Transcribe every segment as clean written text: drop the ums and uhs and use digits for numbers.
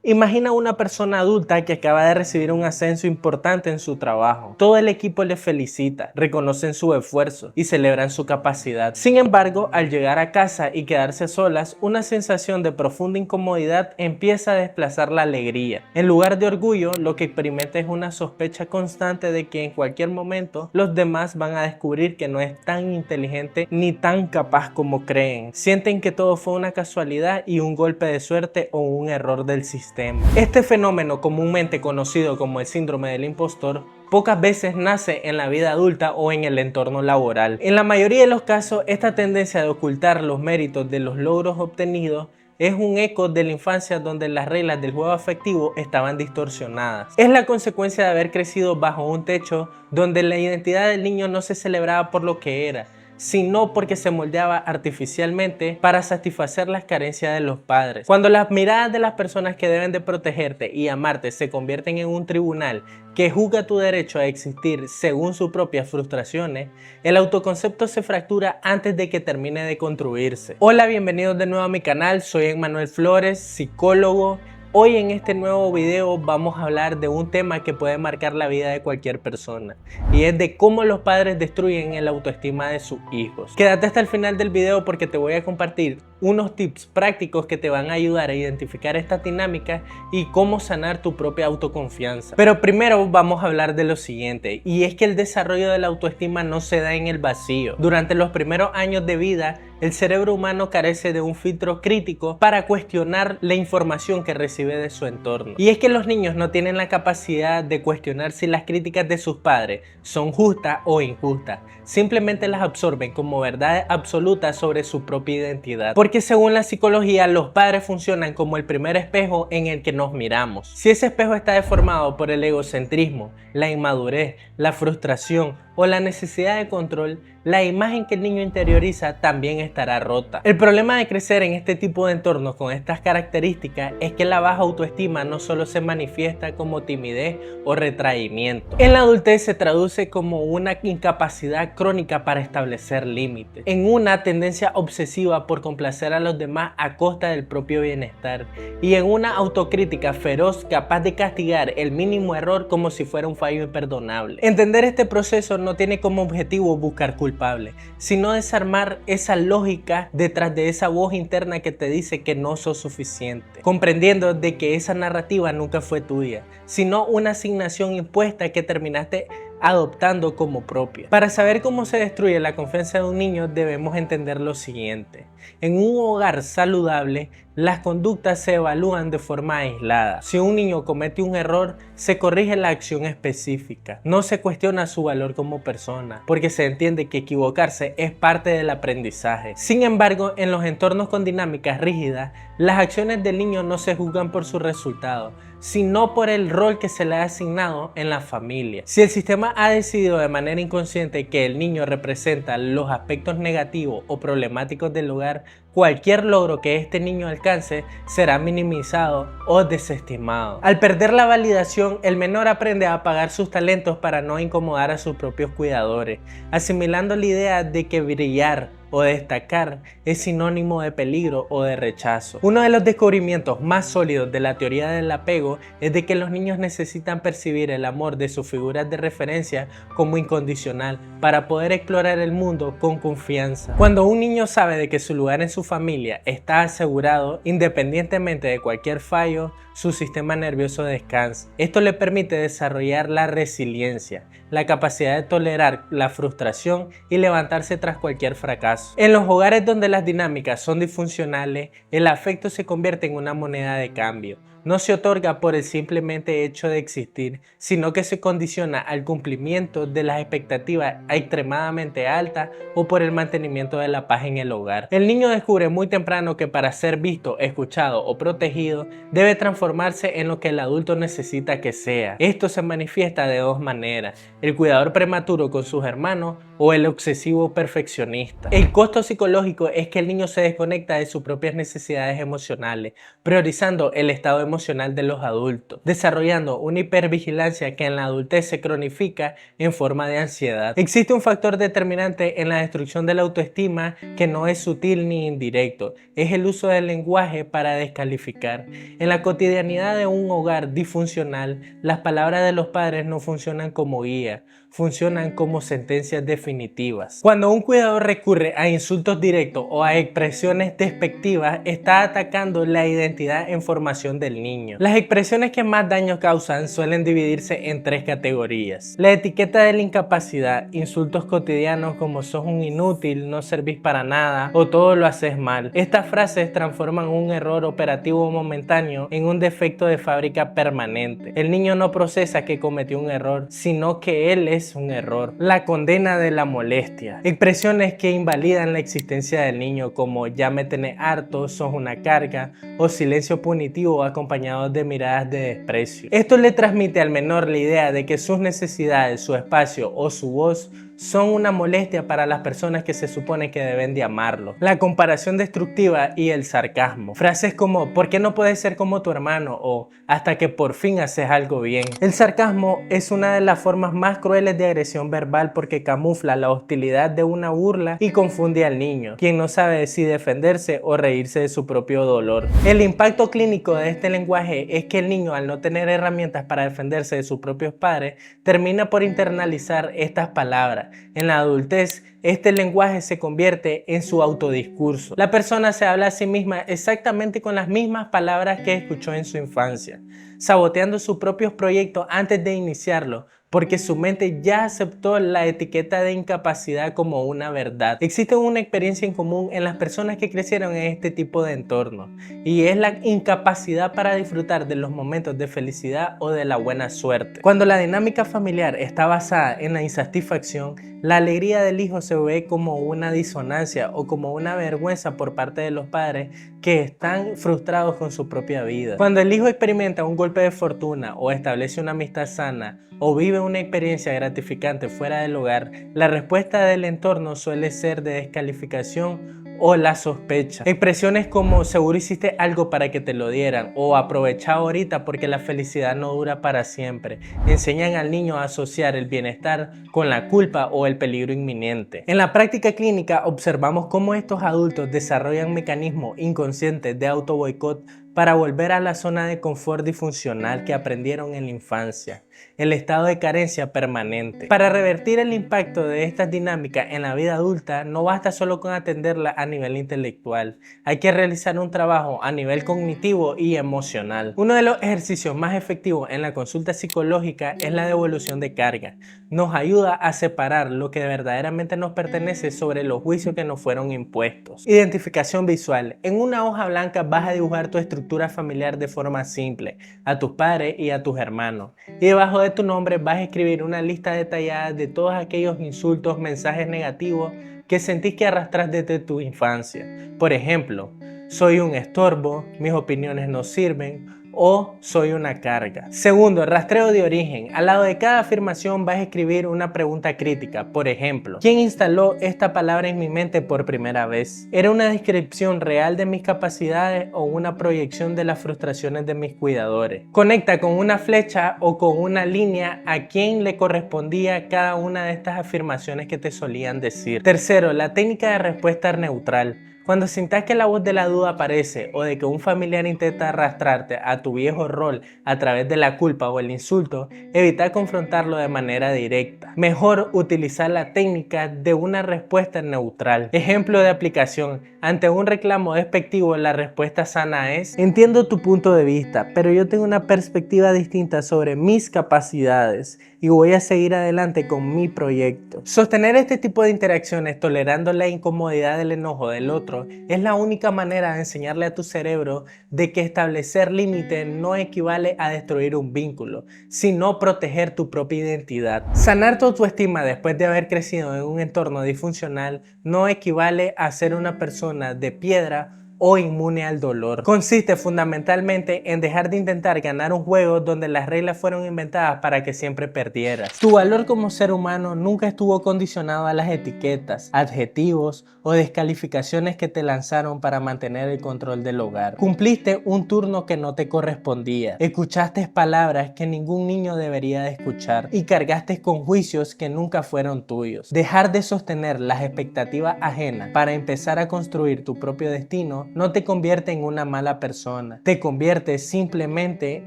Imagina una persona adulta que acaba de recibir un ascenso importante en su trabajo. Todo el equipo le felicita, reconocen su esfuerzo y celebran su capacidad. Sin embargo, al llegar a casa y quedarse a solas, una sensación de profunda incomodidad empieza a desplazar la alegría. En lugar de orgullo, lo que experimenta es una sospecha constante de que en cualquier momento los demás van a descubrir que no es tan inteligente ni tan capaz como creen. Sienten que todo fue una casualidad y un golpe de suerte o un error del sistema. Este fenómeno, comúnmente conocido como el síndrome del impostor, pocas veces nace en la vida adulta o en el entorno laboral. En la mayoría de los casos, esta tendencia de ocultar los méritos de los logros obtenidos es un eco de la infancia donde las reglas del juego afectivo estaban distorsionadas. Es la consecuencia de haber crecido bajo un techo donde la identidad del niño no se celebraba por lo que era, sino porque se moldeaba artificialmente para satisfacer las carencias de los padres. Cuando las miradas de las personas que deben de protegerte y amarte se convierten en un tribunal que juzga tu derecho a existir según sus propias frustraciones, el autoconcepto se fractura antes de que termine de construirse. Hola, bienvenidos de nuevo a mi canal, soy Emmanuel Flores, psicólogo. Hoy en este nuevo video vamos a hablar de un tema que puede marcar la vida de cualquier persona, y es de cómo los padres destruyen el autoestima de sus hijos. Quédate hasta el final del video porque te voy a compartir unos tips prácticos que te van a ayudar a identificar estas dinámicas y cómo sanar tu propia autoconfianza. Pero primero vamos a hablar de lo siguiente, y es que el desarrollo de la autoestima no se da en el vacío. Durante los primeros años de vida, el cerebro humano carece de un filtro crítico para cuestionar la información que recibe de su entorno. Y es que los niños no tienen la capacidad de cuestionar si las críticas de sus padres son justas o injustas. Simplemente las absorben como verdades absolutas sobre su propia identidad. Porque según la psicología, los padres funcionan como el primer espejo en el que nos miramos. Si ese espejo está deformado por el egocentrismo, la inmadurez, la frustración o la necesidad de control, la imagen que el niño interioriza también estará rota. El problema de crecer en este tipo de entornos con estas características es que la baja autoestima no solo se manifiesta como timidez o retraimiento. En la adultez se traduce como una incapacidad crónica para establecer límites, en una tendencia obsesiva por complacer a los demás a costa del propio bienestar, y en una autocrítica feroz capaz de castigar el mínimo error como si fuera un fallo imperdonable. Entender este proceso no tiene como objetivo buscar culpable, sino desarmar esa lógica detrás de esa voz interna que te dice que no sos suficiente, comprendiendo de que esa narrativa nunca fue tuya, sino una asignación impuesta que terminaste adoptando como propia. Para saber cómo se destruye la confianza de un niño debemos entender lo siguiente. En un hogar saludable, las conductas se evalúan de forma aislada. Si un niño comete un error, se corrige la acción específica. No se cuestiona su valor como persona, porque se entiende que equivocarse es parte del aprendizaje. Sin embargo, en los entornos con dinámicas rígidas, las acciones del niño no se juzgan por su resultado, sino por el rol que se le ha asignado en la familia. Si el sistema ha decidido de manera inconsciente que el niño representa los aspectos negativos o problemáticos del hogar, cualquier logro que este niño alcance será minimizado o desestimado. Al perder la validación, el menor aprende a apagar sus talentos para no incomodar a sus propios cuidadores, asimilando la idea de que brillar o destacar es sinónimo de peligro o de rechazo. Uno de los descubrimientos más sólidos de la teoría del apego es de que los niños necesitan percibir el amor de sus figuras de referencia como incondicional para poder explorar el mundo con confianza. Cuando un niño sabe de que su lugar en su familia está asegurado, independientemente de cualquier fallo, su sistema nervioso descansa. Esto le permite desarrollar la resiliencia, la capacidad de tolerar la frustración y levantarse tras cualquier fracaso. En los hogares donde las dinámicas son disfuncionales, el afecto se convierte en una moneda de cambio. No se otorga por el simplemente hecho de existir, sino que se condiciona al cumplimiento de las expectativas extremadamente altas o por el mantenimiento de la paz en el hogar. El niño descubre muy temprano que para ser visto, escuchado o protegido, debe transformarse en lo que el adulto necesita que sea. Esto se manifiesta de dos maneras: el cuidador prematuro con sus hermanos o el obsesivo perfeccionista. El costo psicológico es que el niño se desconecta de sus propias necesidades emocionales, priorizando el estado emocional de los adultos, desarrollando una hipervigilancia que en la adultez se cronifica en forma de ansiedad. Existe un factor determinante en la destrucción de la autoestima que no es sutil ni indirecto, es el uso del lenguaje para descalificar. En la cotidianidad de un hogar disfuncional, las palabras de los padres no funcionan como guía, funcionan como sentencias definitivas. Cuando un cuidador recurre a insultos directos o a expresiones despectivas, está atacando la identidad en formación del niño. Las expresiones que más daño causan suelen dividirse en tres categorías. La etiqueta de la incapacidad, insultos cotidianos como sos un inútil, no servís para nada o todo lo haces mal. Estas frases transforman un error operativo momentáneo en un defecto de fábrica permanente. El niño no procesa que cometió un error, sino que él es un error. La condena de la molestia. Expresiones que invalidan la existencia del niño como ya me tenés harto, sos una carga o silencio punitivo acompañados de miradas de desprecio. Esto le transmite al menor la idea de que sus necesidades, su espacio o su voz son una molestia para las personas que se supone que deben de amarlo. La comparación destructiva y el sarcasmo. Frases como ¿por qué no puedes ser como tu hermano? O hasta que por fin haces algo bien. El sarcasmo es una de las formas más crueles de agresión verbal porque camufla la hostilidad de una burla y confunde al niño, quien no sabe si defenderse o reírse de su propio dolor. El impacto clínico de este lenguaje es que el niño, al no tener herramientas para defenderse de sus propios padres, termina por internalizar estas palabras. En la adultez, este lenguaje se convierte en su autodiscurso. La persona se habla a sí misma exactamente con las mismas palabras que escuchó en su infancia, saboteando sus propios proyectos antes de iniciarlo, porque su mente ya aceptó la etiqueta de incapacidad como una verdad. Existe una experiencia en común en las personas que crecieron en este tipo de entorno, y es la incapacidad para disfrutar de los momentos de felicidad o de la buena suerte. Cuando la dinámica familiar está basada en la insatisfacción, la alegría del hijo se ve como una disonancia o como una vergüenza por parte de los padres que están frustrados con su propia vida. Cuando el hijo experimenta un golpe de fortuna o establece una amistad sana o vive una experiencia gratificante fuera del hogar, la respuesta del entorno suele ser de descalificación o la sospecha. Expresiones como seguro hiciste algo para que te lo dieran o aprovecha ahorita porque la felicidad no dura para siempre enseñan al niño a asociar el bienestar con la culpa o el peligro inminente. En la práctica clínica observamos cómo estos adultos desarrollan mecanismos inconscientes de autoboicot para volver a la zona de confort disfuncional que aprendieron en la infancia, el estado de carencia permanente. Para revertir el impacto de estas dinámicas en la vida adulta, no basta solo con atenderla a nivel intelectual, hay que realizar un trabajo a nivel cognitivo y emocional. Uno de los ejercicios más efectivos en la consulta psicológica es la devolución de carga. Nos ayuda a separar lo que verdaderamente nos pertenece sobre los juicios que nos fueron impuestos. Identificación visual. En una hoja blanca vas a dibujar tu estructura familiar de forma simple, a tus padres y a tus hermanos. Y debajo de tu nombre vas a escribir una lista detallada de todos aquellos insultos, mensajes negativos que sentís que arrastras desde tu infancia. Por ejemplo, soy un estorbo, mis opiniones no sirven, o soy una carga. Segundo, rastreo de origen. Al lado de cada afirmación vas a escribir una pregunta crítica. Por ejemplo, ¿quién instaló esta palabra en mi mente por primera vez? ¿Era una descripción real de mis capacidades o una proyección de las frustraciones de mis cuidadores? Conecta con una flecha o con una línea a quién le correspondía cada una de estas afirmaciones que te solían decir. Tercero, la técnica de respuesta neutral. Cuando sientas que la voz de la duda aparece o de que un familiar intenta arrastrarte a tu viejo rol a través de la culpa o el insulto, evita confrontarlo de manera directa. Mejor utilizar la técnica de una respuesta neutral. Ejemplo de aplicación. Ante un reclamo despectivo, la respuesta sana es: entiendo tu punto de vista, pero yo tengo una perspectiva distinta sobre mis capacidades y voy a seguir adelante con mi proyecto. Sostener este tipo de interacciones tolerando la incomodidad del enojo del otro es la única manera de enseñarle a tu cerebro de que establecer límites no equivale a destruir un vínculo, sino proteger tu propia identidad. Sanar tu autoestima después de haber crecido en un entorno disfuncional no equivale a ser una persona de piedra o inmune al dolor. Consiste fundamentalmente en dejar de intentar ganar un juego donde las reglas fueron inventadas para que siempre perdieras. Tu valor como ser humano nunca estuvo condicionado a las etiquetas, adjetivos o descalificaciones que te lanzaron para mantener el control del hogar. Cumpliste un turno que no te correspondía, escuchaste palabras que ningún niño debería de escuchar y cargaste con juicios que nunca fueron tuyos. Dejar de sostener las expectativas ajenas para empezar a construir tu propio destino no te convierte en una mala persona, te convierte simplemente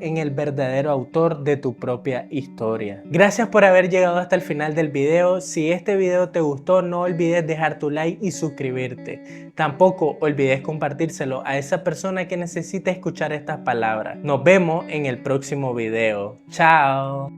en el verdadero autor de tu propia historia. Gracias por haber llegado hasta el final del video. Si este video te gustó, no olvides dejar tu like y suscribirte. Tampoco olvides compartírselo a esa persona que necesita escuchar estas palabras. Nos vemos en el próximo video. Chao.